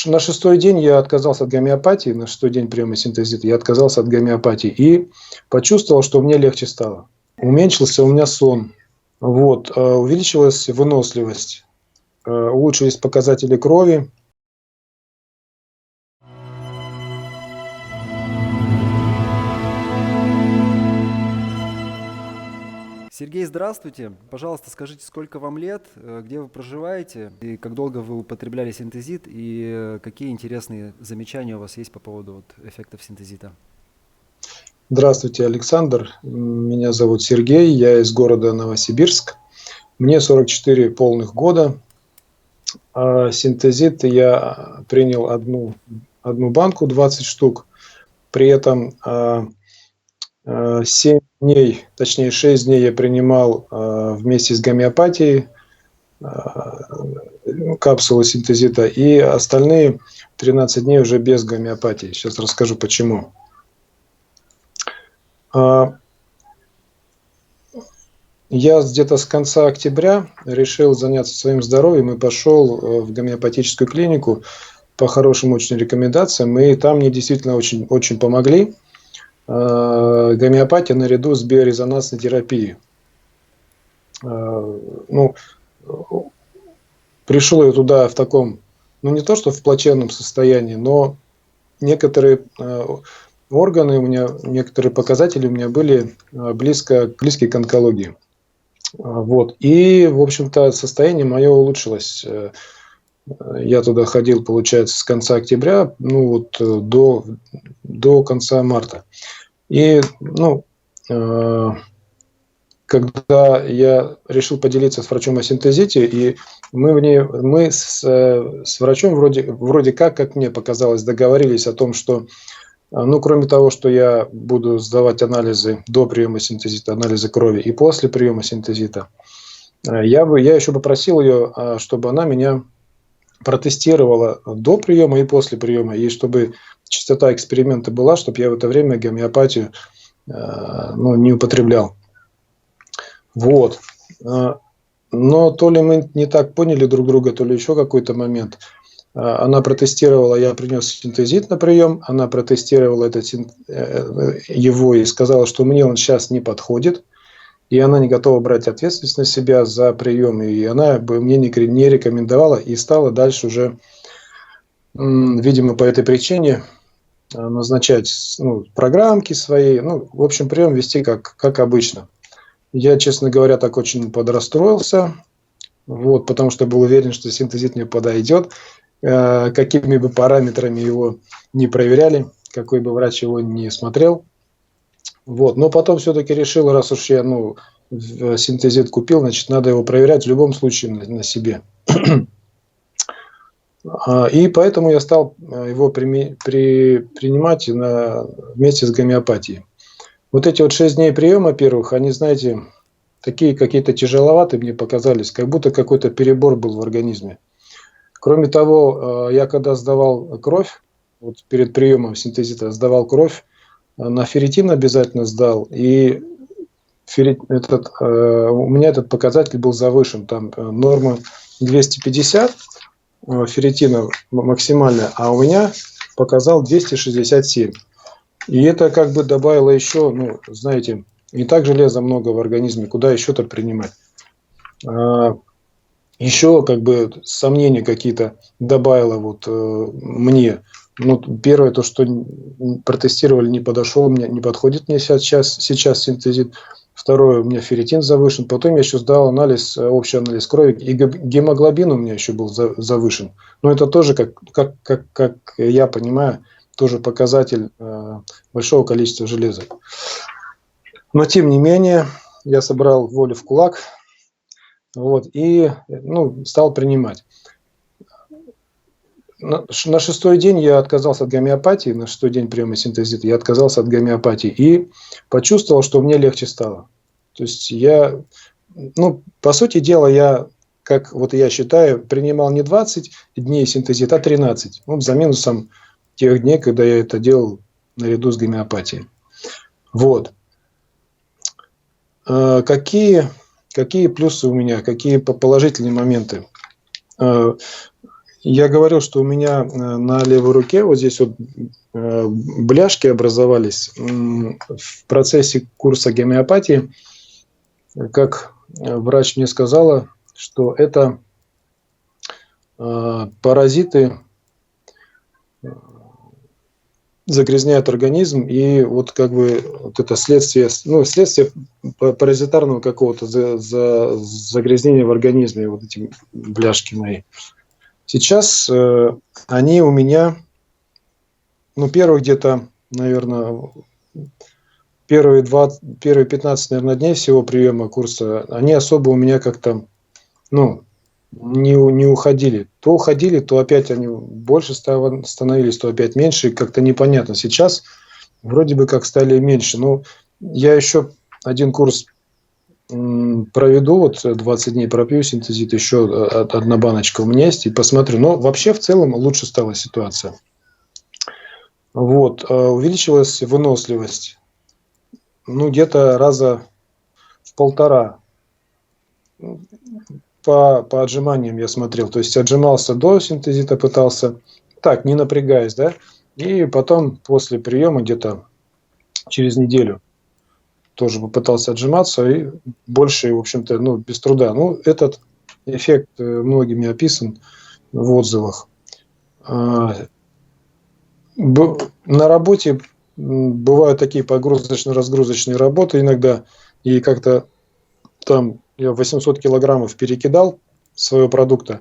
На шестой день я отказался от гомеопатии, на шестой день приема синтезита я отказался от гомеопатии и почувствовал, что мне легче стало. Уменьшился у меня сон, вот, увеличилась выносливость, улучшились показатели крови. Сергей, здравствуйте. Пожалуйста, скажите, сколько вам лет, где вы проживаете, и как долго вы употребляли синтезит, и какие интересные замечания у вас есть по поводу эффектов синтезита? Здравствуйте, Александр. Меня зовут Сергей, я из города Новосибирск. Мне 44 полных года. Синтезит я принял одну банку, 20 штук. При этом 7 дней, точнее 6 дней я принимал вместе с гомеопатией капсулы синтезита, и остальные 13 дней уже без гомеопатии. Сейчас расскажу почему. Я где-то с конца октября решил заняться своим здоровьем и пошел в гомеопатическую клинику по хорошим очень рекомендациям, и там мне действительно очень, очень помогли. Гомеопатия наряду с биорезонансной терапией. Пришел я туда в таком, не то что в плачевном состоянии, но некоторые органы у меня, некоторые показатели у меня были близкие к онкологии. Вот. И, в общем-то, состояние мое улучшилось. Я туда ходил, получается, с конца октября, до конца марта. И, когда я решил поделиться с врачом о синтезите, и мы с врачом вроде как мне показалось, договорились о том, что, кроме того, что я буду сдавать анализы до приема синтезита, анализы крови и после приема синтезита, я еще попросил ее, чтобы она меня протестировала до приема и после приема, и чтобы частота эксперимента была, чтобы я в это время гомеопатию не употреблял. Вот. Но то ли мы не так поняли друг друга, то ли еще какой-то момент. Она протестировала, я принес синтезит на прием, она протестировала его и сказала, что мне он сейчас не подходит, и она не готова брать ответственность на себя за прием, и она бы мне не рекомендовала, и стала дальше уже, видимо, по этой причине назначать программки свои, в общем, прием вести как обычно. Я, честно говоря, так очень подрастроился, потому что был уверен, что синтезит мне подойдет, какими бы параметрами его не проверяли, какой бы врач его не смотрел. Но потом все-таки решил, раз уж я синтезит купил, значит, надо его проверять в любом случае на себе. И поэтому я стал его принимать вместе с гомеопатией. Вот эти 6 дней приема первых, они, знаете, такие какие-то тяжеловатые мне показались, как будто какой-то перебор был в организме. Кроме того, я когда сдавал кровь, перед приемом синтезита сдавал кровь, на ферритин обязательно сдал, и у меня этот показатель был завышен, там норма 250 ферритина максимальная, а у меня показал 267. И это как бы добавило еще, знаете, не так железа много в организме, куда еще-то принимать. Еще как бы сомнения какие-то добавило мне. Первое, то, что протестировали, не подошел, не подходит мне сейчас синтезит. Второе, у меня ферритин завышен. Потом я еще сдал общий анализ крови, и гемоглобин у меня еще был завышен. Но это тоже, как я понимаю, тоже показатель большого количества железа. Но тем не менее, я собрал волю в кулак, и стал принимать. На шестой день я отказался от гомеопатии, на шестой день приема синтезита я отказался от гомеопатии и почувствовал, что мне легче стало. То есть я, по сути дела, я считаю, принимал не 20 дней синтезита, а 13. За минусом тех дней, когда я это делал наряду с гомеопатией. Какие плюсы у меня, какие положительные моменты? я говорил, что у меня на левой руке вот здесь вот бляшки образовались в процессе курса гомеопатии. Как врач мне сказала, что это паразиты загрязняют организм, и вот как бы вот это следствие, ну, следствие паразитарного какого-то загрязнения в организме, вот эти бляшки мои. Сейчас они у меня, ну, первых где-то, наверное, первые 15, наверное, дней всего приема курса, они особо у меня как-то, ну, не уходили. То уходили, то опять они больше становились, то опять меньше. Как-то непонятно. Сейчас вроде бы как стали меньше. Но я еще один курс проведу, вот 20 дней пропью синтезит, еще одна баночка у меня есть, и посмотрю. Но вообще в целом лучше стала ситуация. Вот. Увеличилась выносливость. Ну, где-то раза в 1,5. По отжиманиям я смотрел. То есть отжимался до синтезита, пытался, так, не напрягаясь, да, и потом после приема где-то через неделю тоже попытался отжиматься, и больше, в общем-то, ну, без труда. Ну, этот эффект многими описан в отзывах. На работе бывают такие погрузочно-разгрузочные работы иногда, и как-то там я 800 килограммов перекидал своего продукта,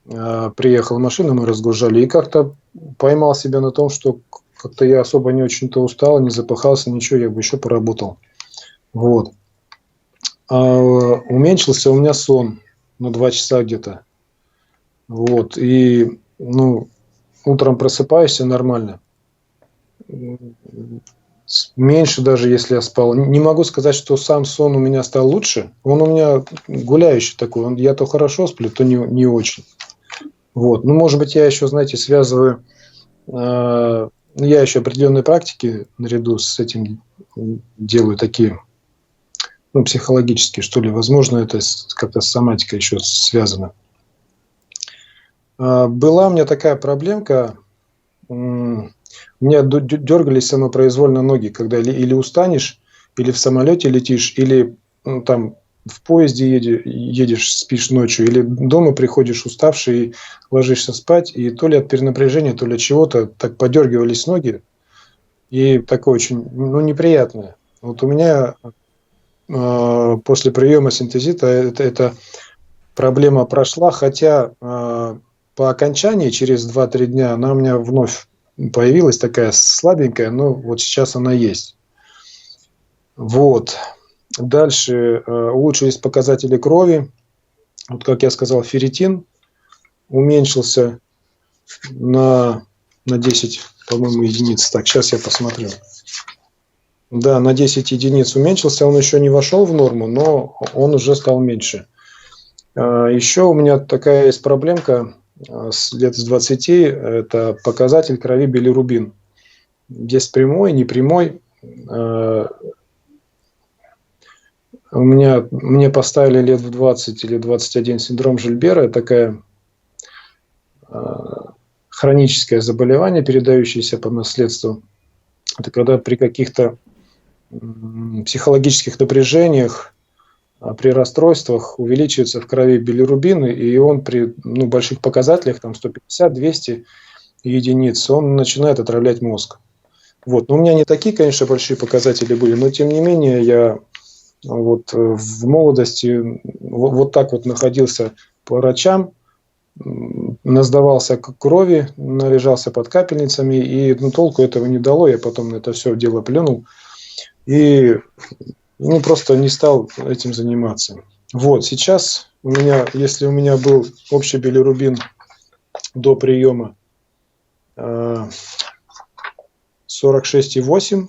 приехал машина, мы разгружали, и как-то поймал себя на том, что как-то я особо не очень-то устал, не запыхался, ничего, я бы еще поработал. Вот. Уменьшился у меня сон на 2 часа где-то. Вот. И, ну, утром просыпаюсь, нормально. Меньше даже, если я спал. Не могу сказать, что сам сон у меня стал лучше. Он у меня гуляющий такой. Я то хорошо сплю, то не очень. Вот. Ну, может быть, я еще, знаете, связываю... я еще определенные практики наряду с этим делаю такие, ну, психологические, что ли. Возможно, это как-то с соматикой еще связано. Была у меня такая проблемка... У меня дергались самопроизвольно ноги, когда или устанешь, или в самолете летишь, или там в поезде едешь, спишь ночью, или дома приходишь уставший и ложишься спать, и то ли от перенапряжения, то ли от чего-то так подергивались ноги, и такое очень, ну, неприятное. Вот у меня после приема синтезита эта проблема прошла, хотя по окончании, через 2-3 дня, она у меня вновь появилась такая слабенькая, но вот сейчас она есть. Вот. Дальше улучшились показатели крови. Вот, как я сказал, ферритин уменьшился на 10, по-моему, единиц. Так, сейчас я посмотрю. Да, на 10 единиц уменьшился. Он еще не вошел в норму, но он уже стал меньше. Еще у меня такая есть проблемка. Лет с 20, это показатель крови билирубин. Есть прямой, непрямой. Мне поставили лет в 20 или 21 синдром Жильбера. Такая хроническое заболевание, передающееся по наследству. Это когда при каких-то психологических напряжениях, при расстройствах увеличивается в крови билирубин, и он при больших показателях, там 150-200 единиц, он начинает отравлять мозг. Вот. Но у меня не такие, конечно, большие показатели были, но тем не менее я вот в молодости вот так вот находился по врачам, насдавался крови, належался под капельницами, и толку этого не дало, я потом на это все дело плюнул. И просто не стал этим заниматься. Вот, сейчас у меня, если у меня был общий билирубин до приема 46,8,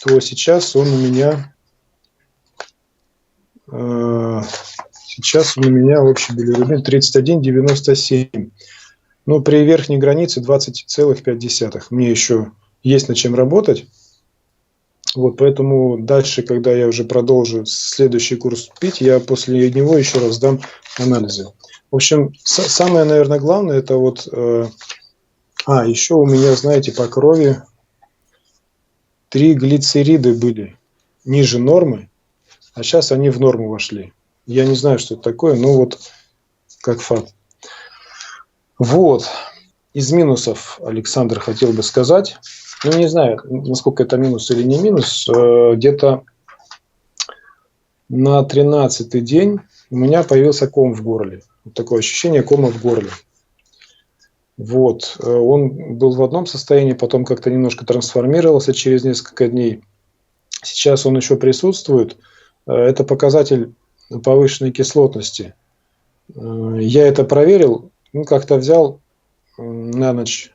то сейчас он у меня общий билирубин 31,97. Но при верхней границе 20,5. Мне еще есть над чем работать. Вот, поэтому дальше, когда я уже продолжу следующий курс пить, я после него еще раз сдам анализы. В общем, самое, наверное, главное, это вот... еще у меня, знаете, по крови 3 глицериды были ниже нормы, а сейчас они в норму вошли. Я не знаю, что это такое, но вот как факт. Вот. Из минусов, Александр, хотел бы сказать. Ну, не знаю, насколько это минус или не минус. Где-то на 13-й день у меня появился ком в горле. Вот такое ощущение кома в горле. Вот. Он был в одном состоянии, потом как-то немножко трансформировался через несколько дней. Сейчас он еще присутствует. Это показатель повышенной кислотности. Я это проверил, как-то взял на ночь,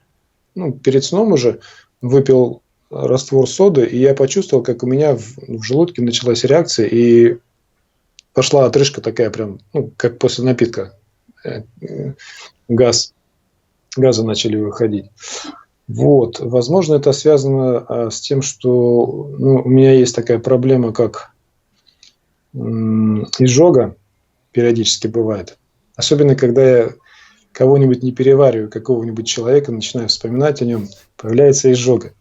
перед сном уже, выпил раствор соды, и я почувствовал, как у меня в желудке началась реакция, и пошла отрыжка такая прям, как после напитка. Газы начали выходить. Вот. Возможно, это связано с тем, что у меня есть такая проблема, как изжога, периодически бывает. Особенно, когда я кого-нибудь не перевариваю, какого-нибудь человека, начинаю вспоминать о нем, появляется изжога.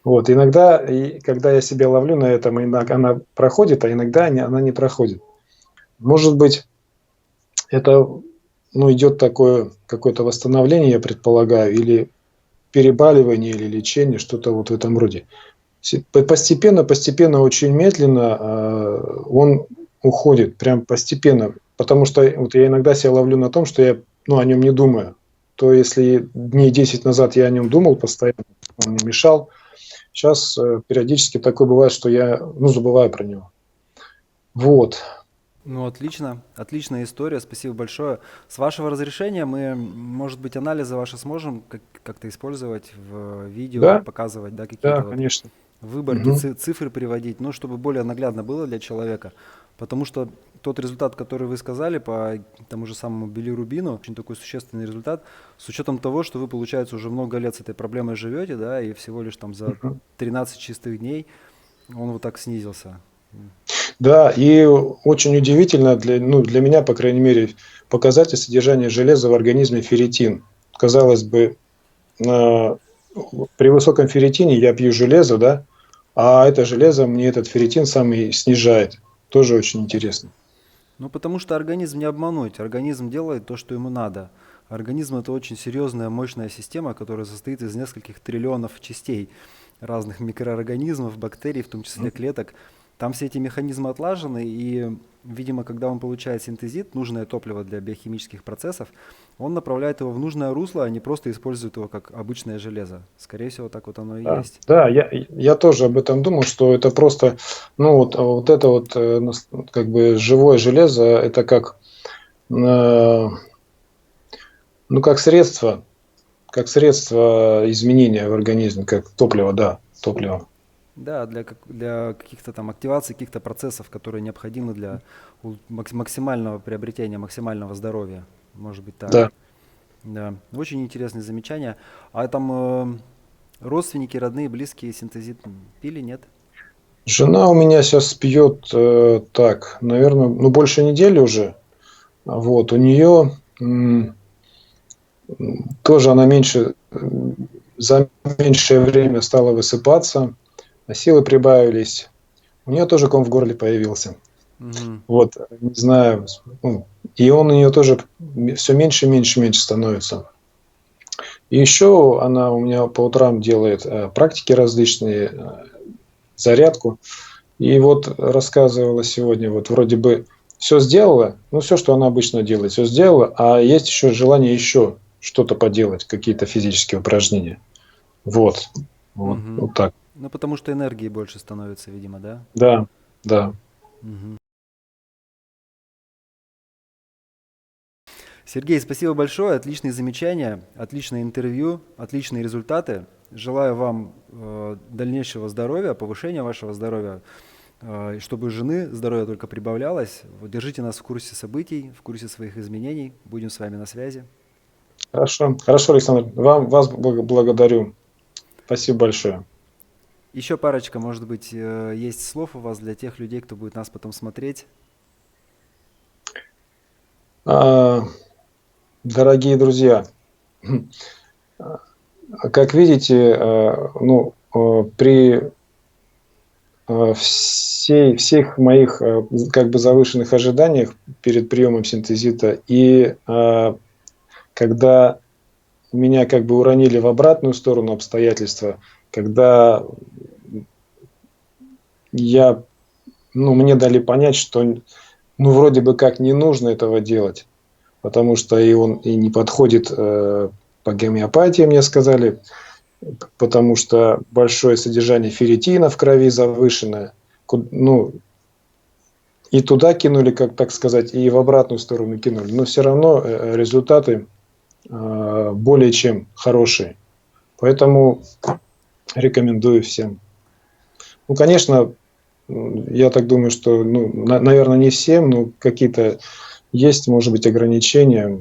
Вот. Иногда, когда я себя ловлю на этом, она проходит, а иногда она не проходит. Может быть, это идет такое какое-то восстановление, я предполагаю, или перебаливание, или лечение, что-то вот в этом роде. Постепенно, очень медленно он уходит, прям постепенно. Потому что вот я иногда себя ловлю на том, что я о нем не думаю. То если дней 10 назад я о нем думал постоянно, он мне мешал, сейчас периодически такое бывает, что я забываю про него. Вот. Ну, отлично. Отличная история. Спасибо большое. С вашего разрешения мы, может быть, анализы ваши сможем как-то использовать в видео, Да, показывать, да, какие-то да, вот конечно. выборки, Угу. цифры приводить, чтобы более наглядно было для человека. Потому что тот результат, который вы сказали по тому же самому билирубину, очень такой существенный результат, с учетом того, что вы, получается, уже много лет с этой проблемой живете, да, и всего лишь там за 13 чистых дней он вот так снизился. Да, и очень удивительно для меня, по крайней мере, показатель содержания железа в организме ферритин. Казалось бы, при высоком ферритине я пью железо, да, а это железо мне этот ферритин самый снижает. Тоже очень интересно. Ну, потому что организм не обмануть. Организм делает то, что ему надо. Организм – это очень серьезная, мощная система, которая состоит из нескольких триллионов частей разных микроорганизмов, бактерий, в том числе клеток. Там все эти механизмы отлажены, и, видимо, когда он получает синтезит, нужное топливо для биохимических процессов, он направляет его в нужное русло, а не просто использует его как обычное железо. Скорее всего, так вот оно и Да, есть. да, я тоже об этом думал, что это просто, вот это вот как бы живое железо, это э, как средство изменения в организме, как топливо, да, топливо. Да, для каких-то там активаций, каких-то процессов, которые необходимы для максимального приобретения, максимального здоровья. Может быть так. Да. Да, очень интересные замечания. А там родственники, родные, близкие синтезит пили, нет? Жена у меня сейчас пьет так, наверное, больше недели уже. Вот, у нее тоже она за меньшее время стала высыпаться, а силы прибавились. У нее тоже ком в горле появился. Угу. Вот, не знаю, и он у нее тоже все меньше, меньше, меньше становится. И еще она у меня по утрам делает практики различные, зарядку. И вот рассказывала сегодня, вот вроде бы все сделала, все, что она обычно делает, все сделала, а есть еще желание еще что-то поделать, какие-то физические упражнения. Вот. Угу. Вот так. Ну, потому что энергии больше становится, видимо, да? Да, да. Угу. Сергей, спасибо большое. Отличные замечания, отличное интервью, отличные результаты. Желаю вам дальнейшего здоровья, повышения вашего здоровья, чтобы жены здоровье только прибавлялось. Вот держите нас в курсе событий, в курсе своих изменений. Будем с вами на связи. Хорошо. Хорошо, Александр. Вас благодарю. Спасибо большое. Еще парочка, может быть, есть слов у вас для тех людей, кто будет нас потом смотреть. Дорогие друзья, как видите, при всех моих как бы завышенных ожиданиях перед приемом синтезита и когда меня как бы уронили в обратную сторону обстоятельства, когда мне дали понять, что вроде бы как не нужно этого делать, потому что он не подходит по гомеопатии, мне сказали, потому что большое содержание ферритина в крови завышенное. И туда кинули, как так сказать, и в обратную сторону кинули. Но все равно результаты более чем хорошие. Поэтому рекомендую всем. Конечно, я так думаю, что, наверное, не всем, но какие-то есть, может быть, ограничения.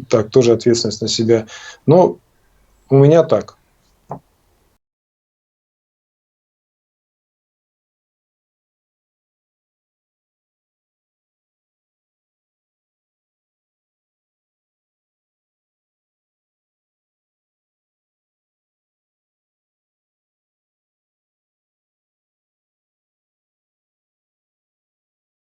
Так, тоже ответственность на себя. Но у меня так.